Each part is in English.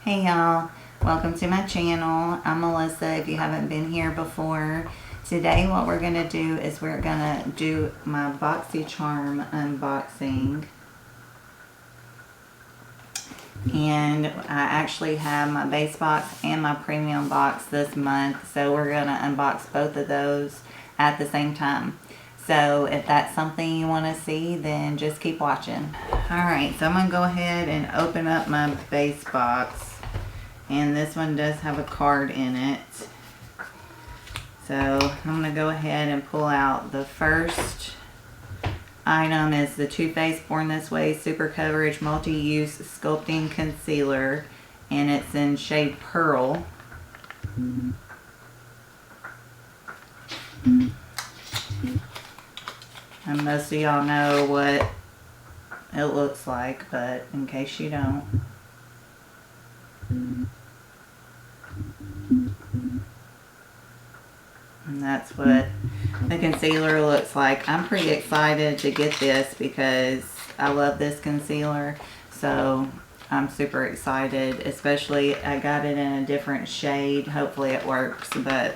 Hey y'all, welcome to my channel. I'm Melissa if you haven't been here before. Today what we're going to do is we're going to do my Boxycharm unboxing. And I actually have my base box and my premium box this month, so we're going to unbox both of those at the same time. So if that's something you want to see, then just keep watching. Alright, so I'm going to go ahead and open up my base box. And this one does have a card in it. So I'm going to go ahead and pull out the first item is the Too Faced Born This Way Super Coverage Multi-Use Sculpting Concealer. And it's in shade Pearl. And most of y'all know what it looks like, but in case you don't. And that's what the concealer looks like. I'm pretty excited to get this because I love this concealer. So I'm super excited, especially I got it in a different shade. Hopefully it works. But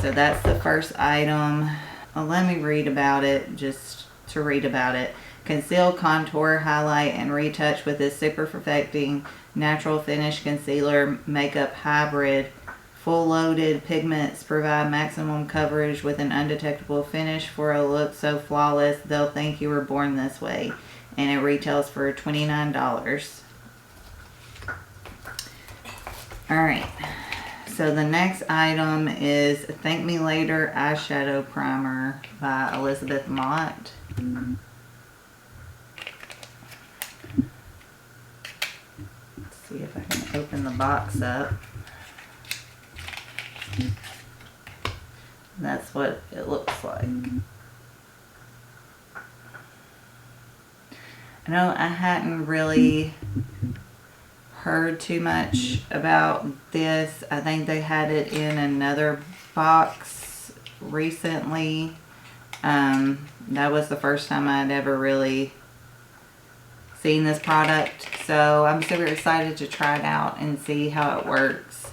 so that's the first item. Well, let me read about it, just to read about it. Conceal, contour, highlight, and retouch with this super perfecting natural finish concealer makeup hybrid. Full loaded pigments provide maximum coverage with an undetectable finish for a look so flawless they'll think you were born this way. And it retails for $29. Alright, so the next item is Thank Me Later Eyeshadow Primer by Elizabeth Mott. Let's see if I can open the box up. That's what it looks like. I know I hadn't really heard too much about this. I think they had it in another box recently. That was the first time I'd ever really seen this product. So I'm super excited to try it out and see how it works.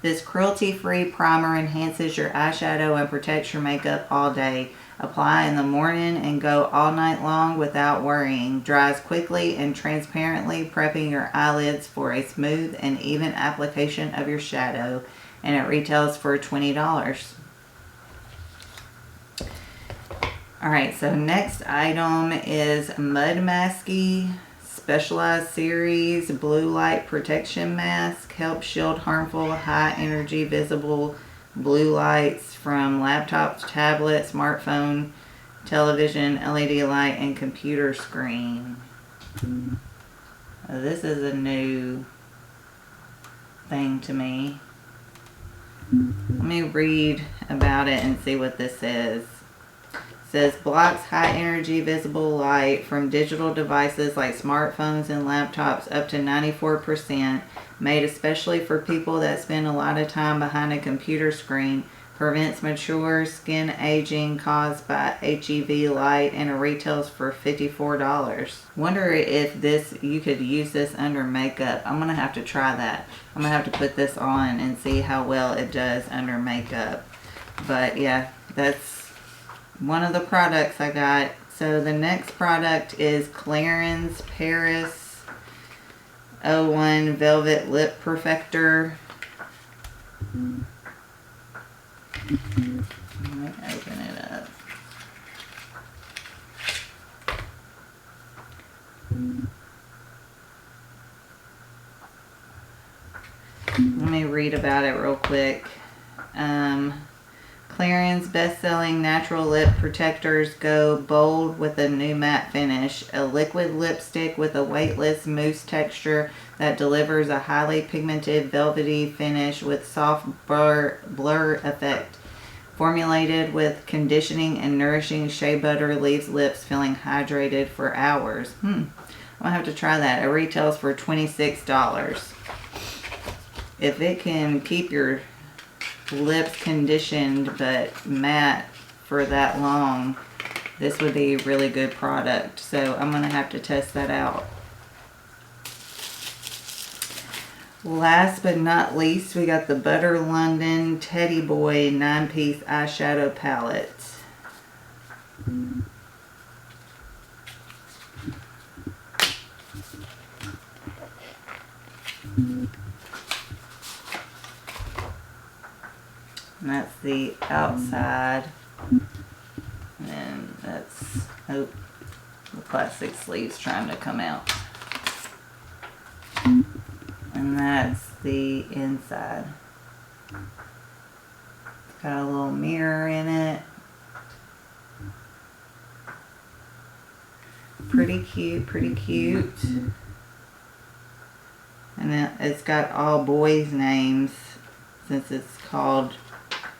This cruelty-free primer enhances your eyeshadow and protects your makeup all day. Apply in the morning and go all night long without worrying. Dries quickly and transparently, prepping your eyelids for a smooth and even application of your shadow. And it retails for $20. Alright, so next item is Mud Masky Specialized Series Blue Light Protection Mask. Helps shield harmful, high energy visible blue lights from laptops, tablets, smartphone, television, LED light, and computer screen. This is a new thing to me. Let me read about it and see what this is. It says blocks high energy visible light from digital devices like smartphones and laptops up to 94%, made especially for people that spend a lot of time behind a computer screen, prevents mature skin aging caused by HEV light, and it retails for $54. Wonder if you could use this under makeup. I'm gonna have to try that. I'm gonna have to put this on and see how well it does under makeup. But yeah, that's one of the products I got. So the next product is Clarins Paris 01 Velvet Lip Perfector. Let me open it up. Let me read about it real quick. Clarins best-selling natural lip protectors go bold with a new matte finish. A liquid lipstick with a weightless mousse texture that delivers a highly pigmented velvety finish with soft blur effect. Formulated with conditioning and nourishing shea butter leaves lips feeling hydrated for hours. I'm gonna have to try that. It retails for $26. If it can keep your lips conditioned but matte for that long, this would be a really good product. So I'm going to have to test that out. Last but not least, we got the Butter London Teddy Boy 9-piece eyeshadow palette. And that's the outside. And that's, oh, the plastic sleeve's trying to come out. And that's the inside. Got a little mirror in it. Pretty cute, pretty cute. And then it's got all boys' names since it's called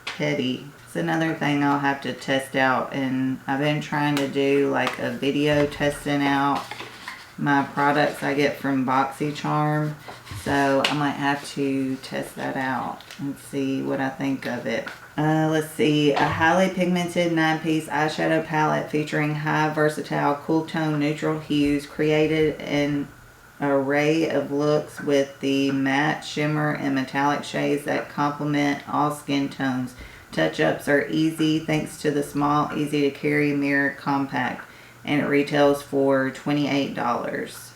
Teddy. It's another thing I'll have to test out, and I've been trying to do like a video testing out my products I get from Boxycharm, so I might have to test that out and see what I think of it. Let's see, a highly pigmented 9-piece eyeshadow palette featuring high versatile cool tone neutral hues, created an array of looks with the matte, shimmer, and metallic shades that complement all skin tones. Touch-ups are easy thanks to the small, easy to carry mirror compact, and it retails for $28.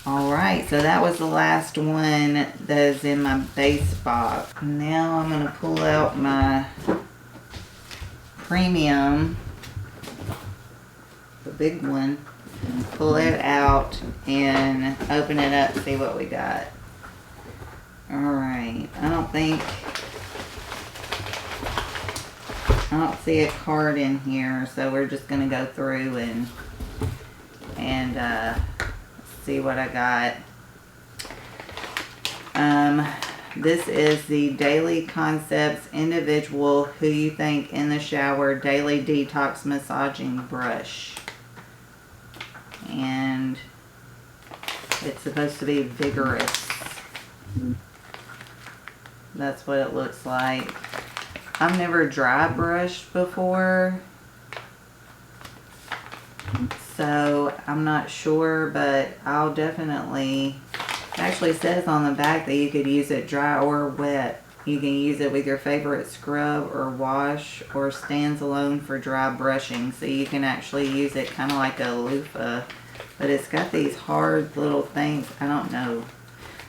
Alright, so that was the last one that is in my base box. Now I'm going to pull out my premium, the big one, pull it out and open it up, see what we got. Alright, I don't see a card in here, so we're just going to go through and see what I got. This is the Daily Concepts Individual Who You Think in the Shower Daily Detox Massaging Brush. And it's supposed to be vigorous. That's what it looks like. I've never dry brushed before, so I'm not sure, but I'll definitely, it actually says on the back that you could use it dry or wet. You can use it with your favorite scrub or wash, or stands alone for dry brushing, so you can actually use it kind of like a loofah, but it's got these hard little things. I don't know.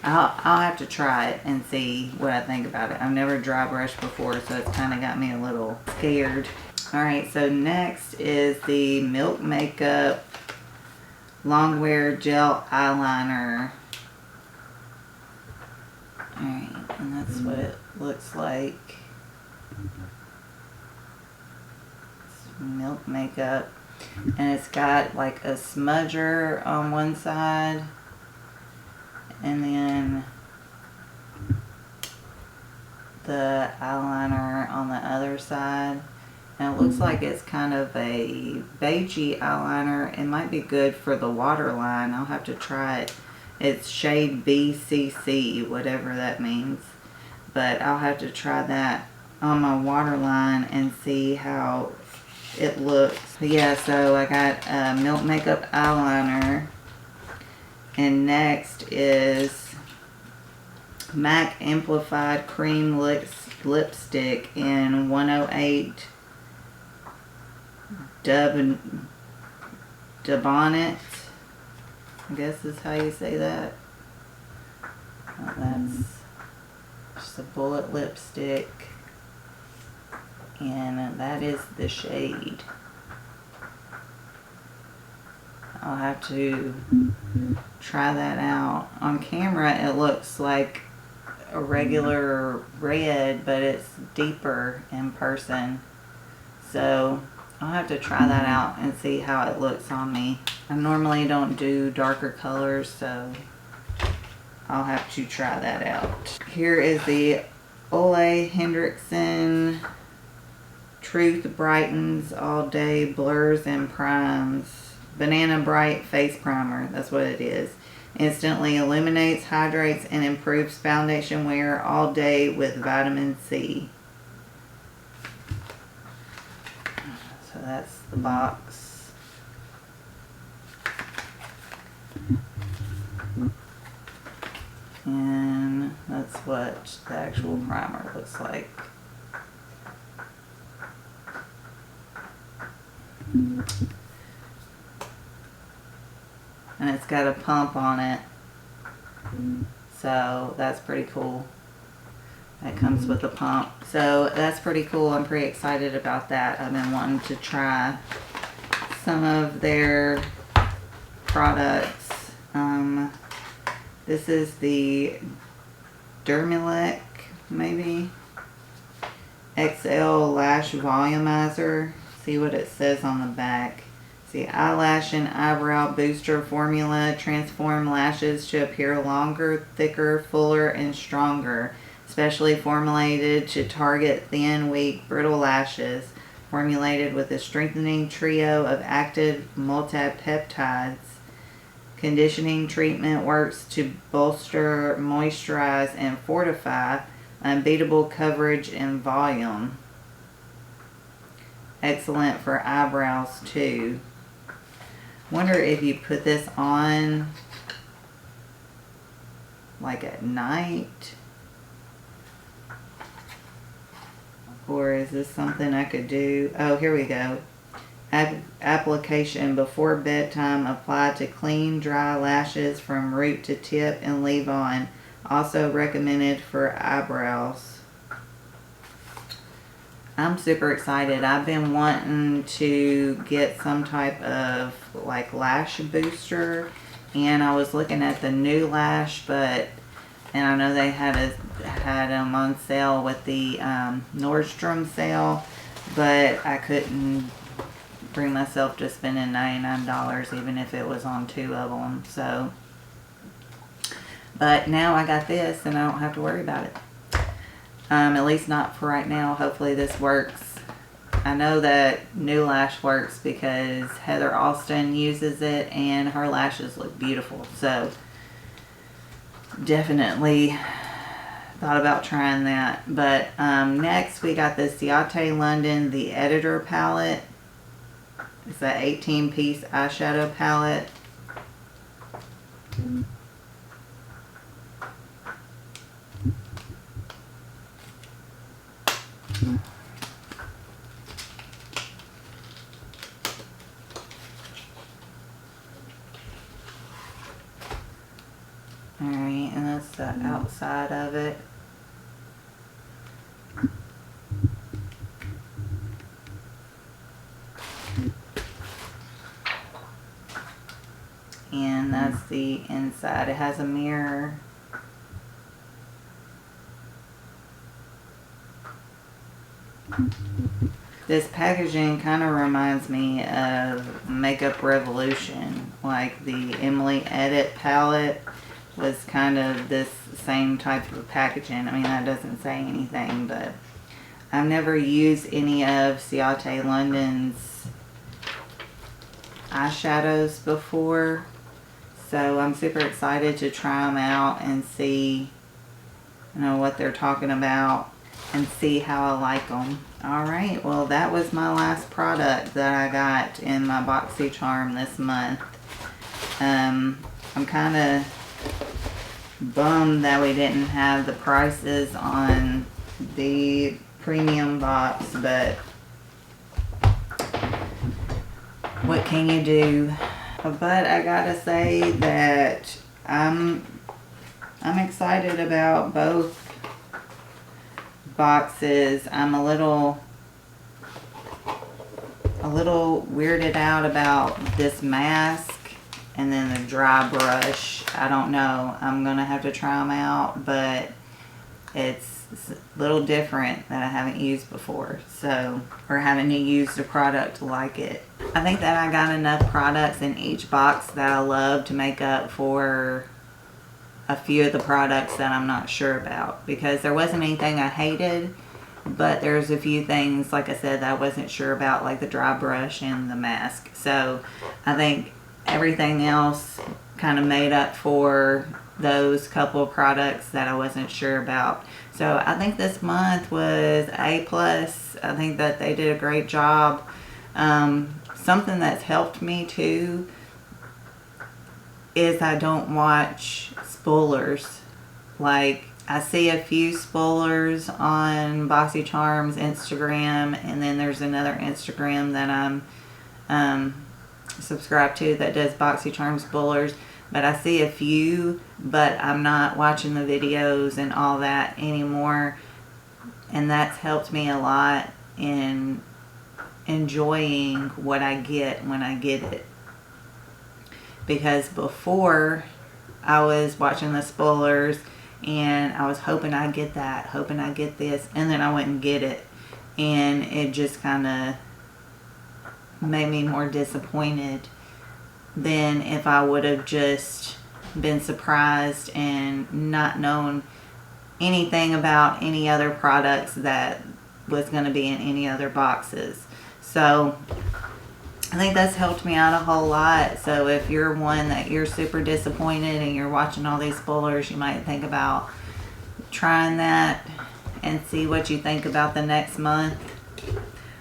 I'll have to try it and see what I think about it. I've never dry brushed before, so it's kind of got me a little scared. Alright, so next is the Milk Makeup Longwear Gel Eyeliner. Alright, and that's what it looks like. It's Milk Makeup. And it's got like a smudger on one side, and then the eyeliner on the other side. And it looks like it's kind of a beigey eyeliner. It might be good for the waterline. I'll have to try it. It's shade BCC, whatever that means. But I'll have to try that on my waterline and see how it looks. But yeah, so I got a Milk Makeup eyeliner. And next is MAC Amplified Cream Lipstick in 108 Dubonnet. I guess is how you say that. Oh, that's just a bullet lipstick. And that is the shade. I'll have to try that out. On camera it looks like a regular red, but it's deeper in person. So I'll have to try that out and see how it looks on me. I normally don't do darker colors, so I'll have to try that out. Here is the Ole Hendrickson Truth Brightens All Day Blurs and Primes Banana Bright Face Primer. That's what it is. Instantly illuminates, hydrates, and improves foundation wear all day with vitamin C. So that's the box. And that's what the actual primer looks like. And it's got a pump on it. So that's pretty cool. That comes with a pump. So that's pretty cool. I'm pretty excited about that. I've been wanting to try some of their products. This is the Dermalic, maybe, XL Lash Volumizer. See what it says on the back. See, eyelash and eyebrow booster formula. Transform lashes to appear longer, thicker, fuller, and stronger. Specially formulated to target thin, weak, brittle lashes. Formulated with a strengthening trio of active multipeptides. Conditioning treatment works to bolster, moisturize, and fortify. Unbeatable coverage and volume. Excellent for eyebrows too. Wonder if you put this on like at night, or is this something I could do? Oh, here we go. Application before bedtime. Apply to clean, dry lashes from root to tip and leave on. Also recommended for eyebrows. I'm super excited. I've been wanting to get some type of like lash booster, and I was looking at the new lash, and I know they had them on sale with the Nordstrom sale, but I couldn't bring myself to spending $99 even if it was on 2 of them. So, but now I got this and I don't have to worry about it. At least not for right now. Hopefully this works. I know that new lash works because Heather Austin uses it and her lashes look beautiful. So definitely thought about trying that. But next we got the Ciate London, the Editor palette. It's an 18-piece eyeshadow palette. Alright, and that's the outside of it. And that's the inside. It has a mirror. This packaging kind of reminds me of Makeup Revolution. Like the Emily Edit palette was kind of this same type of packaging. I mean, that doesn't say anything, but I've never used any of Ciate London's eyeshadows before. So I'm super excited to try them out and see, what they're talking about and see how I like them. Alright, well that was my last product that I got in my Boxycharm this month. I'm kind of bummed that we didn't have the prices on the premium box, but what can you do? But I gotta say that I'm excited about both boxes. I'm a little weirded out about this mask and then the dry brush. I don't know. I'm gonna have to try them out, but it's a little different that I haven't used before, or haven't used a product like it. I think that I got enough products in each box that I love to make up for a few of the products that I'm not sure about, because there wasn't anything I hated, but there's a few things, like I said, that I wasn't sure about, like the dry brush and the mask. So I think everything else kind of made up for those couple of products that I wasn't sure about. So I think this month was A+. I think that they did a great job Something that's helped me too is I don't watch spoilers. Like, I see a few spoilers on Boxycharm's Instagram, and then there's another Instagram that I'm subscribed to that does Boxycharm spoilers. But I see a few, but I'm not watching the videos and all that anymore. And that's helped me a lot in enjoying what I get when I get it. Because before, I was watching the spoilers and I was hoping I'd get that, hoping I'd get this, and then I wouldn't get it. And it just kind of made me more disappointed than if I would have just been surprised and not known anything about any other products that was going to be in any other boxes. So I think that's helped me out a whole lot. So if you're one that you're super disappointed and you're watching all these spoilers, you might think about trying that and see what you think about the next month.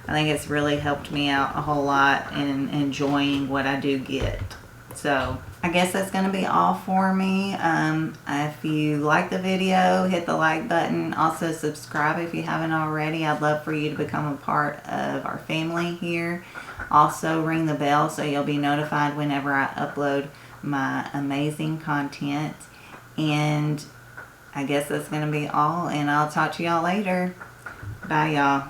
I think it's really helped me out a whole lot in enjoying what I do get. So I guess that's going to be all for me. If you like the video, hit the like button. Also subscribe if you haven't already. I'd love for you to become a part of our family here. Also ring the bell so you'll be notified whenever I upload my amazing content. And I guess that's going to be all, and I'll talk to y'all later. Bye, y'all.